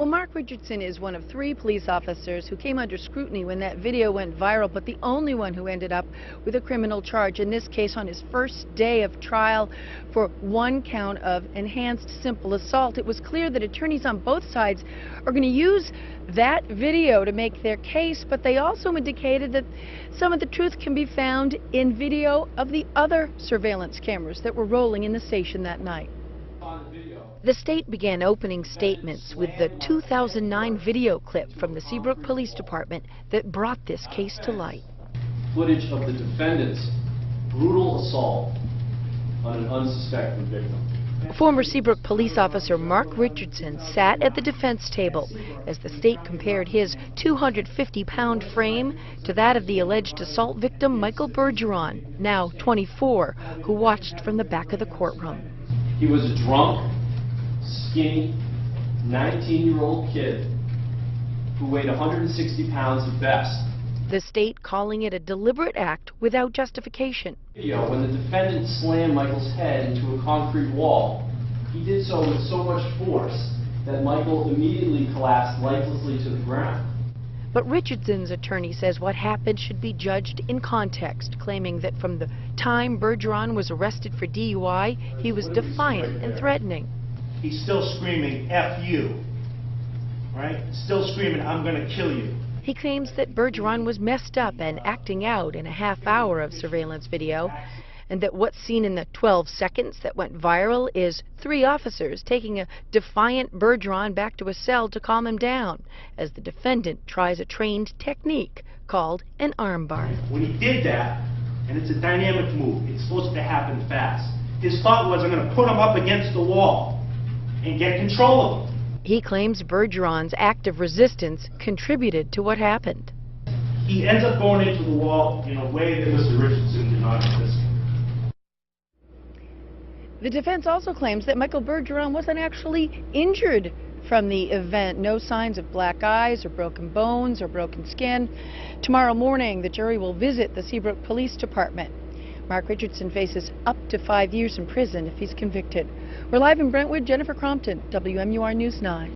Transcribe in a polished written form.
Well, Mark Richardson is one of 3 police officers who came under scrutiny when that video went viral, but the only one who ended up with a criminal charge, in this case on his first day of trial for 1 count of enhanced simple assault. It was clear that attorneys on both sides are going to use that video to make their case, but they also indicated that some of the truth can be found in video of the other surveillance cameras that were rolling in the station that night. The state began opening statements with the 2009 video clip from the Seabrook Police Department that brought this case to light. Footage of the defendant's brutal assault on an unsuspecting victim. Former Seabrook police officer Mark Richardson sat at the defense table as the state compared his 250-pound frame to that of the alleged assault victim Michael Bergeron, now 24, who watched from the back of the courtroom. He was a drunk, skinny, 19-year-old kid who weighed 160 pounds at best. The state calling it a deliberate act without justification. When the defendant slammed Michael's head into a concrete wall, he did so with so much force that Michael immediately collapsed lifelessly to the ground. But Richardson's attorney says what happened should be judged in context, claiming that from the time Bergeron was arrested for DUI, he was defiant and threatening. He's still screaming, F you, right? Still screaming, I'm going to kill you. He claims that Bergeron was messed up and acting out in a half hour of surveillance video, and that what's seen in the 12 seconds that went viral is 3 officers taking a defiant Bergeron back to a cell to calm him down, as the defendant tries a trained technique called an armbar. When he did that, and it's a dynamic move, it's supposed to happen fast, his thought was, I'm going to put him up against the wall and get control of him. He claims Bergeron's act of resistance contributed to what happened. He ends up going into the wall in a way that Mr. Richardson did not anticipate. The defense also claims that Michael Bergeron wasn't actually injured from the event. No signs of black eyes or broken bones or broken skin. Tomorrow morning, the jury will visit the Seabrook Police Department. Mark Richardson faces up to 5 years in prison if he's convicted. We're live in Brentwood. Jennifer Crompton, WMUR News 9.